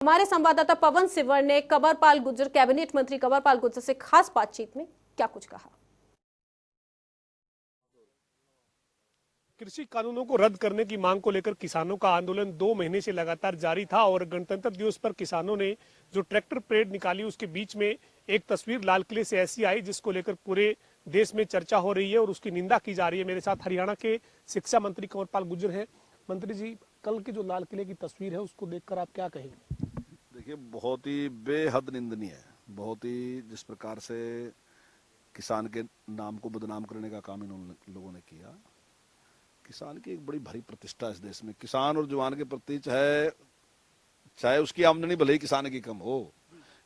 हमारे संवाददाता पवन सिवर ने कंवरपाल गुर्जर कैबिनेट मंत्री कंवरपाल गुर्जर से खास बातचीत में क्या कुछ कहा। कृषि कानूनों को रद्द करने की मांग को लेकर किसानों का आंदोलन 2 महीने से लगातार जारी था और गणतंत्र दिवस पर किसानों ने जो ट्रैक्टर परेड निकाली उसके बीच में एक तस्वीर लाल किले से ऐसी आई जिसको लेकर पूरे देश में चर्चा हो रही है और उसकी निंदा की जा रही है। मेरे साथ हरियाणा के शिक्षा मंत्री कंवरपाल गुर्जर हैं। मंत्री जी, कल की जो लाल किले की तस्वीर है उसको देखकर आप क्या कहेंगे? देखिए, बहुत ही बेहद निंदनीय है। बहुत ही जिस प्रकार से किसान के नाम को बदनाम करने का काम इन लोगों ने किया। किसान की एक बड़ी भारी प्रतिष्ठा इस देश में, किसान और जवान के प्रति, चाहे उसकी आमदनी भले ही किसान की कम हो,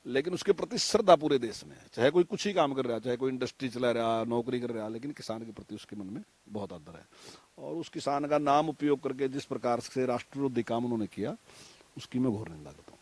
लेकिन उसके प्रति श्रद्धा पूरे देश में है। चाहे कोई कुछ ही काम कर रहा है, चाहे कोई इंडस्ट्री चला रहा, नौकरी कर रहा, लेकिन किसान के प्रति उसके मन में बहुत आदर है। और उस किसान का नाम उपयोग करके जिस प्रकार से राष्ट्र विरोधी काम उन्होंने किया, उसकी मैं घोर निंदा करता हूँ।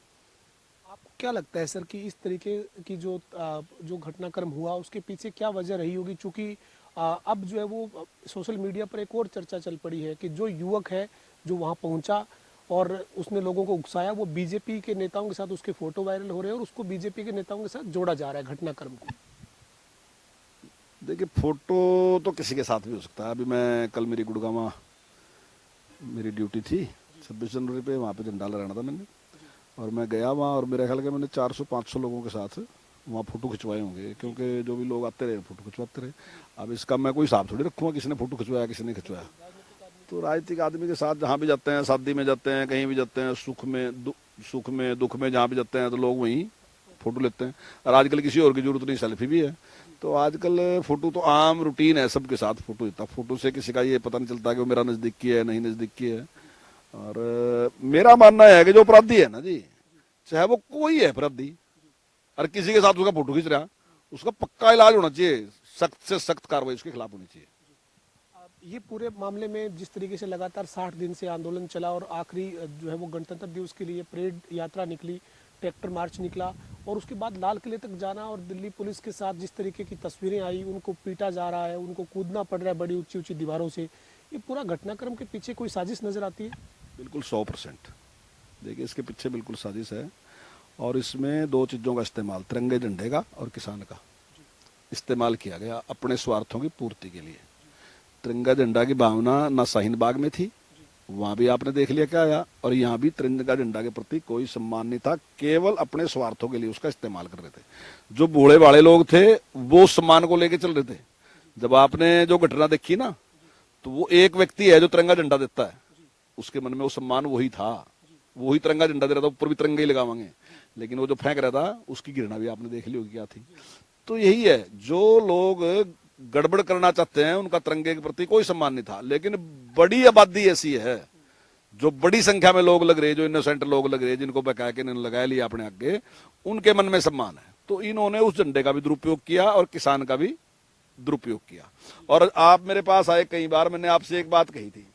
आपको क्या लगता है सर कि इस तरीके की जो घटनाक्रम हुआ उसके पीछे क्या वजह रही होगी? चूंकि अब जो है वो सोशल मीडिया पर एक और चर्चा चल पड़ी है कि जो युवक है जो वहां पहुंचा और उसने लोगों को उकसाया, वो बीजेपी के नेताओं के साथ उसके फोटो वायरल हो रहे हैं और उसको बीजेपी के नेताओं के साथ जोड़ा जा रहा है घटनाक्रम को। देखिए, फोटो तो किसी के साथ भी हो सकता है। अभी मैं कल मेरी गुड़गांव मेरी ड्यूटी थी 26 जनवरी पे, वहाँ पे झंडा लहराना था मैंने, और मैं गया वहाँ और मेरे ख्याल के मैंने 400-500 लोगों के साथ वहाँ फोटो खिंचवाए होंगे, क्योंकि जो भी लोग आते रहे फोटो खिंचवाते रहे। अब इसका मैं कोई हिसाब थोड़ी रखूँगा किसी ने फोटो खिंचवाया किसी ने खिंचवाया। तो राजनीतिक आदमी के साथ जहाँ भी जाते हैं, शादी में जाते हैं, कहीं भी जाते हैं, सुख में दुख में जहाँ भी जाते हैं, तो लोग वहीं फोटो लेते हैं। और आजकल किसी और की जरूरत नहीं, सेल्फी भी है। तो आजकल फोटो तो आम रूटीन है, सबके साथ फोटो लेता। फोटो से किसी का ये पता नहीं चलता कि वो मेरा नजदीकी है नहीं नजदीकी है। और मेरा मानना है कि जो अपराधी है ना जी, चाहे वो कोई है अपराधी, और किसी के साथ उसका फोटो खींच रहा, उसका पक्का इलाज होना चाहिए, सख्त से सख्त कार्रवाई उसके खिलाफ होनी चाहिए। ये पूरे मामले में जिस तरीके से लगातार 60 दिन से आंदोलन चला और आखिरी जो है वो गणतंत्र दिवस के लिए परेड यात्रा निकली, ट्रैक्टर मार्च निकला और उसके बाद लाल किले तक जाना और दिल्ली पुलिस के साथ जिस तरीके की तस्वीरें आई, उनको पीटा जा रहा है, उनको कूदना पड़ रहा है बड़ी ऊंची ऊंची दीवारों से, ये पूरा घटनाक्रम के पीछे कोई साजिश नजर आती है? बिल्कुल 100%। देखिए, इसके पीछे बिल्कुल साजिश है और इसमें दो चीज़ों का इस्तेमाल, तिरंगे झंडे का और किसान का इस्तेमाल किया गया अपने स्वार्थों की पूर्ति के लिए। तिरंगा झंडा की भावना ना शाहीन बाग में थी, वहां भी आपने देख लिया क्या आया, और यहाँ भी तिरंगा झंडा के प्रति कोई सम्मान नहीं था, केवल अपने स्वार्थों के लिए उसका इस्तेमाल कर रहे थे। जो बूढ़े वाले लोग थे वो सम्मान को लेकर चल रहे थे। जब आपने जो घटना देखी ना, तो वो एक व्यक्ति है जो तिरंगा झंडा देता है, उसके मन में वो सम्मान वही था, वही तिरंगा झंडा दे रहा था, ऊपर भी तिरंगे ही लगावांगे, लेकिन वो जो फेंक रहा था उसकी घृणा भी आपने देख ली होगी क्या थी। तो यही है, जो लोग गड़बड़ करना चाहते हैं उनका तिरंगे के प्रति कोई सम्मान नहीं था। लेकिन बड़ी आबादी ऐसी है, जो बड़ी संख्या में लोग लग रहे, जो इनोसेंट लोग लग रहे, जिनको बका के इन्होंने लगा लिया अपने आगे, उनके मन में सम्मान है। तो इन्होंने उस झंडे का भी दुरुपयोग किया और किसान का भी दुरुपयोग किया। और आप मेरे पास आए कई बार, मैंने आपसे एक बात कही थी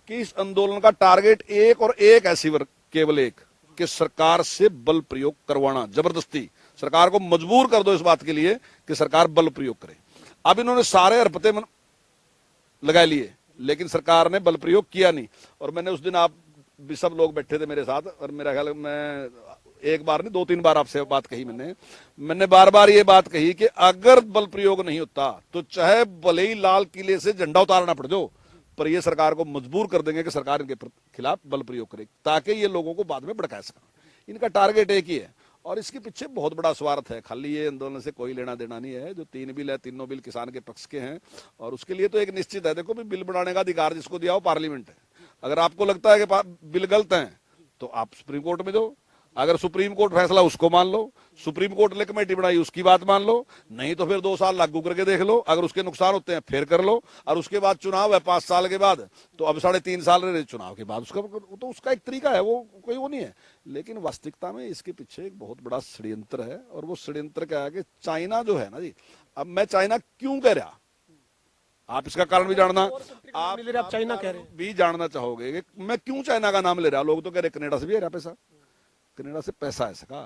कि इस आंदोलन का टारगेट एक और एक ऐसी केवल एक, कि सरकार से बल प्रयोग करवाना, जबरदस्ती सरकार को मजबूर कर दो इस बात के लिए कि सरकार बल प्रयोग करे। अब इन्होंने सारे हरपते लगा लिए, लेकिन सरकार ने बल प्रयोग किया नहीं। और मैंने उस दिन, आप भी सब लोग बैठे थे मेरे साथ, और मेरा ख्याल मैं एक बार नहीं 2-3 बार आपसे बात कही, मैंने बार बार ये बात कही कि अगर बल प्रयोग नहीं होता तो चाहे भले ही लाल किले से झंडा उतारना पड़ जाओ, पर ये सरकार को मजबूर कर देंगे कि सरकार इनके खिलाफ बल प्रयोग करे, ताकि ये लोगों को बाद में भड़का सके। इनका टारगेट एक ही है और इसके पीछे बहुत बड़ा स्वार्थ है। खाली ये आंदोलन से कोई लेना देना नहीं है। जो 3 बिल है, तीनों बिल किसान के पक्ष के हैं और उसके लिए तो एक निश्चित है। देखो, बिल बनाने का अधिकार जिसको दिया हो पार्लियामेंट है। अगर आपको लगता है कि बिल गलत है तो आप सुप्रीम कोर्ट में जाओ, अगर सुप्रीम कोर्ट फैसला उसको मान लो, सुप्रीम कोर्ट ने कमेटी बनाई उसकी बात मान लो, नहीं तो फिर 2 साल लागू करके देख लो, अगर उसके नुकसान होते हैं फिर कर लो, और उसके बाद चुनाव है 5 साल के बाद, तो अब 3.5 साल रहे चुनाव के बाद, तो उसका एक तरीका है, वो कोई वो नहीं है। लेकिन वास्तविकता में इसके पीछे एक बहुत बड़ा षड्यंत्र है, और वो षड्यंत्र क्या है कि चाइना जो है ना जी, अब मैं चाइना क्यों कह रहा, आप इसका कारण भी जानना, आप चाइना कह रहे हैं भी जानना चाहोगे कि मैं क्यों चाइना का नाम ले रहा। लोग तो कह रहे कनाडा से भी है रहा पैसा, कनाडा से पैसा है सका,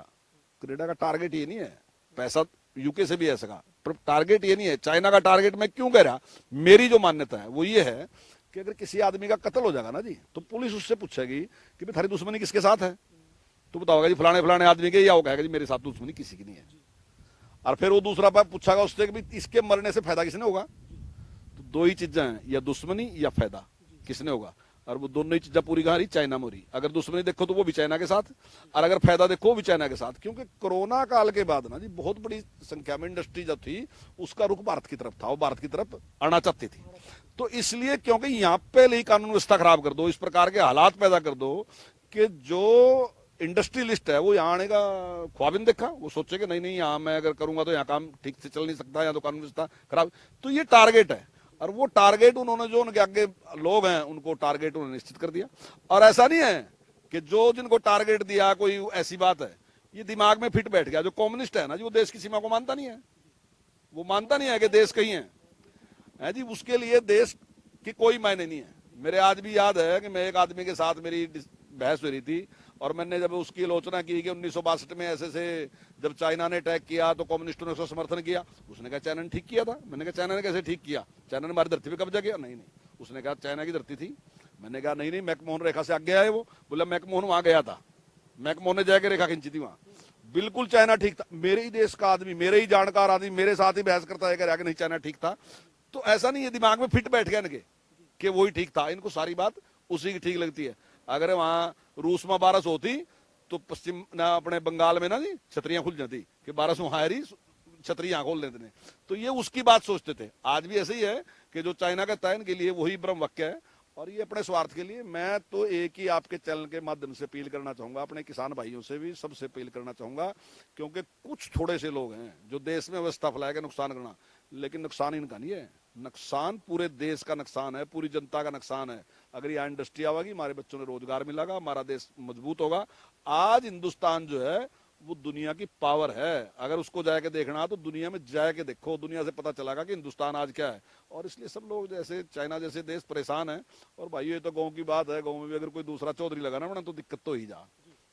कनाडा का टारगेट ये नहीं है, पैसा यूके से भी है सका, पर टारगेट ये नहीं है। चाइना का टारगेट मैं क्यों कह रहा, मेरी जो मान्यता है वो ये है कि अगर किसी आदमी का कत्ल हो जाएगा ना जी, तो पुलिस उससे पूछेगी कि भाई थारी दुश्मनी किसके साथ है, तो बताओगे जी फलाने फलाने आदमी के, या वो कहेगा जी मेरे साथ दुश्मनी किसी की नहीं है। और फिर वो दूसरा बात पूछागा उससे कि भी इसके मरने से फायदा किसने होगा। तो दो ही चीजें हैं, या दुश्मनी या फायदा, किसने होगा। और वो दोनों ही चीजें पूरी कहां रही, चाइना में हो रही। अगर दुश्मनी देखो तो वो भी चाइना के साथ, और अगर फायदा देखो वो भी चाइना के साथ। क्योंकि कोरोना काल के बाद ना जी बहुत बड़ी संख्या में इंडस्ट्री जब थी उसका रुख भारत की तरफ था, वो भारत की तरफ आना चाहती थी। तो इसलिए क्योंकि यहाँ पहले ही कानून व्यवस्था खराब कर दो, इस प्रकार के हालात पैदा कर दो कि जो इंडस्ट्रियलिस्ट है वो यहाँ आने का ख्वाब ही नहीं देखा। वो सोचे कि नहीं नहीं यहाँ मैं अगर करूंगा तो यहाँ काम ठीक से चल नहीं सकता, यहाँ तो कानून व्यवस्था खराब। तो ये टारगेट है, और वो टारगेट उन्होंने जो उनके आगे लोग हैं उनको टारगेट उन्होंने निश्चित कर दिया। और ऐसा नहीं है कि जो जिनको टारगेट दिया कोई ऐसी बात है, ये दिमाग में फिट बैठ गया। जो कम्युनिस्ट है ना जी, वो देश की सीमा को मानता नहीं है, वो मानता नहीं है कि देश कहीं है जी। उसके लिए देश की कोई मायने नहीं है। मेरे आज भी याद है कि मैं एक आदमी के साथ मेरी बहस हो रही थी, और मैंने जब उसकी आलोचना की कि 1962 में ऐसे से जब चाइना ने अटैक किया तो कम्युनिस्टों ने उसका समर्थन किया। उसने कहा चाइना ने ठीक किया था। मैंने कहा चाइना ने कैसे ठीक किया, चाइना ने हमारी धरती पे कब्जा किया। नहीं नहीं, उसने कहा चाइना की धरती थी। मैंने कहा नहीं नहीं, मैकमोहन रेखा से आगे आए वो। बोला मैकमोहन वहां गया था, मैकमोहन ने जाके रेखा खींची थी वहां, बिल्कुल चाइना ठीक था। मेरे ही देश का आदमी, मेरे ही जानकार आदमी मेरे साथ ही बहस करता है कि नहीं चाइना ठीक था। तो ऐसा नहीं है, दिमाग में फिट बैठ गया इनके कि वही ठीक था। इनको सारी बात उसी की ठीक लगती है। अगर वहां रूस में 1200 होती तो पश्चिम ना अपने बंगाल में ना जी छतरियां खुल जाती कि 1200 हायरी छतरियां खोल लेते थे। तो ये उसकी बात सोचते थे। आज भी ऐसे ही है कि जो चाइना का तय के लिए वही ब्रह्म वाक्य है, और ये अपने स्वार्थ के लिए। मैं तो एक ही आपके चैनल के माध्यम से अपील करना चाहूंगा, अपने किसान भाइयों से भी सबसे अपील करना चाहूंगा, क्योंकि कुछ थोड़े से लोग हैं जो देश में व्यवस्था फैला के नुकसान करना, लेकिन नुकसान इनका नहीं है, नुकसान पूरे देश का नुकसान है, पूरी जनता का नुकसान है। अगर यहाँ इंडस्ट्री आवेगी, हमारे बच्चों ने रोजगार मिलेगा, हमारा देश मजबूत होगा। आज हिंदुस्तान जो है वो दुनिया की पावर है। अगर उसको जाके देखना तो दुनिया में जाके देखो, दुनिया से पता चलेगा कि हिंदुस्तान आज क्या है। और इसलिए सब लोग जैसे चाइना जैसे देश परेशान है। और भाई ये तो गांव की बात है, गांव में भी अगर कोई दूसरा चौधरी लगाना पड़ा तो दिक्कत तो ही जा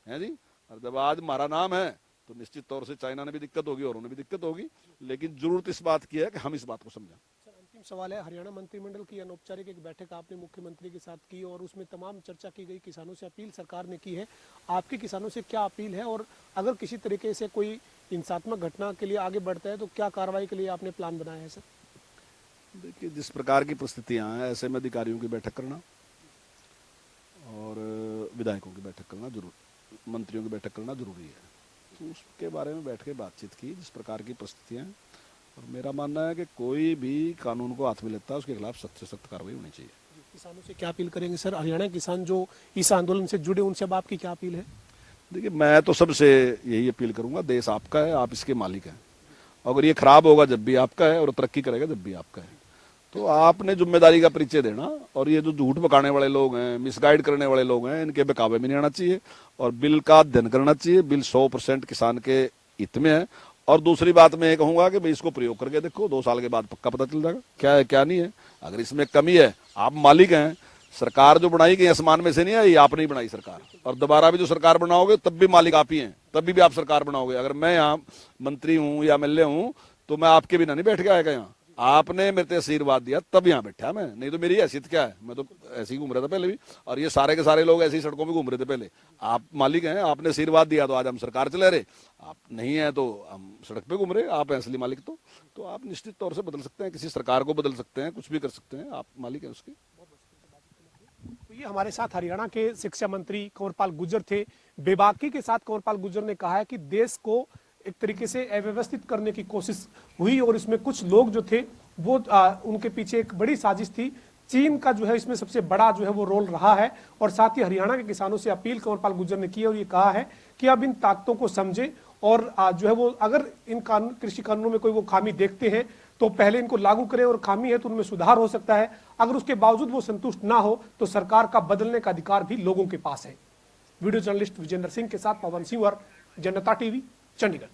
है जी। और जब आज हमारा नाम है तो निश्चित तौर से चाइना ने भी दिक्कत होगी और उन्हें भी दिक्कत होगी। लेकिन जरूरत इस बात की है कि हम इस बात को समझें। अंतिम सवाल है, हरियाणा मंत्रिमंडल की अनौपचारिक एक बैठक आपने मुख्यमंत्री के साथ की और उसमें तमाम चर्चा की गई, किसानों से अपील सरकार ने की है। आपकी किसानों से क्या अपील है, और अगर किसी तरीके से कोई हिंसात्मक घटना के लिए आगे बढ़ता है तो क्या कार्रवाई के लिए आपने प्लान बनाया है सर? देखिए, जिस प्रकार की परिस्थितियां हैं ऐसे में अधिकारियों की बैठक करना और विधायकों की बैठक करना जरूर, मंत्रियों की बैठक करना जरूरी है। तो उसके बारे में बैठ के बातचीत की, जिस प्रकार की परिस्थितियां। और मेरा मानना है कि कोई भी कानून को हाथ में लेता है उसके खिलाफ सख्त से सख्त कार्रवाई होनी चाहिए। किसानों से क्या अपील करेंगे सर? हरियाणा किसान जो इस आंदोलन से जुड़े उनसे अब आपकी क्या अपील है? देखिए, मैं तो सबसे यही अपील करूंगा, देश आपका है, आप इसके मालिक हैं। अगर ये खराब होगा जब भी आपका है, और तरक्की करेगा जब भी आपका है। तो आपने जिम्मेदारी का परिचय देना, और ये जो झूठ पकाने वाले लोग हैं, मिसगाइड करने वाले लोग हैं, इनके बहकावे में नहीं आना चाहिए। और बिल का अध्ययन करना चाहिए। बिल 100% किसान के हित में है। और दूसरी बात मैं ये कहूंगा कि भाई इसको प्रयोग करके देखो, 2 साल के बाद पक्का पता चल जाएगा क्या है क्या नहीं है। अगर इसमें कमी है, आप मालिक हैं। सरकार जो बनाई गई आसमान में से नहीं आई, आपने ही बनाई सरकार। और दोबारा भी जो सरकार बनाओगे तब भी मालिक आप ही हैं, तभी भी आप सरकार बनाओगे। अगर मैं यहाँ मंत्री हूँ या एमएलए हूँ तो मैं आपके बिना नहीं बैठ के आएगा यहाँ। आपने मेरे से आशीर्वाद दिया तब यहाँ बैठा मैं, नहीं तो मेरी हैसियत क्या है। मैं तो ऐसे ही घूम रहा था पहले भी, और ये सारे के सारे लोग ऐसी सड़कों में घूम रहे थे पहले। आप मालिक हैं, आपने आशीर्वाद दिया तो आज हम सरकार चला रहे। आप नहीं है तो हम सड़क पे घूम रहे। आप हैं असली मालिक। तो आप निश्चित तौर से बदल सकते हैं, किसी सरकार को बदल सकते हैं, कुछ भी कर सकते हैं। आप मालिक हैं उसके। तो ये हमारे साथ हरियाणा के शिक्षा मंत्री कंवरपाल गुर्जर थे। बेबाकी के साथ कंवरपाल गुर्जर ने कहा है कि देश को एक तरीके से अव्यवस्थित करने की कोशिश हुई, और इसमें कुछ लोग जो थे वो उनके पीछे एक बड़ी साजिश थी। चीन का जो है इसमें सबसे बड़ा जो है वो रोल रहा है। और साथ ही हरियाणा के किसानों से अपील कंवरपाल गुर्जर ने की है और ये कहा है कि अब इन ताकतों को समझे, और जो है वो अगर इन कृषि कानूनों में कोई वो खामी देखते हैं तो पहले इनको लागू करें, और खामी है तो उनमें सुधार हो सकता है। अगर उसके बावजूद वो संतुष्ट ना हो तो सरकार का बदलने का अधिकार भी लोगों के पास है। वीडियो जर्नलिस्ट विजेंद्र सिंह के साथ पवन सिंह, जनता टीवी, चंडीगढ़।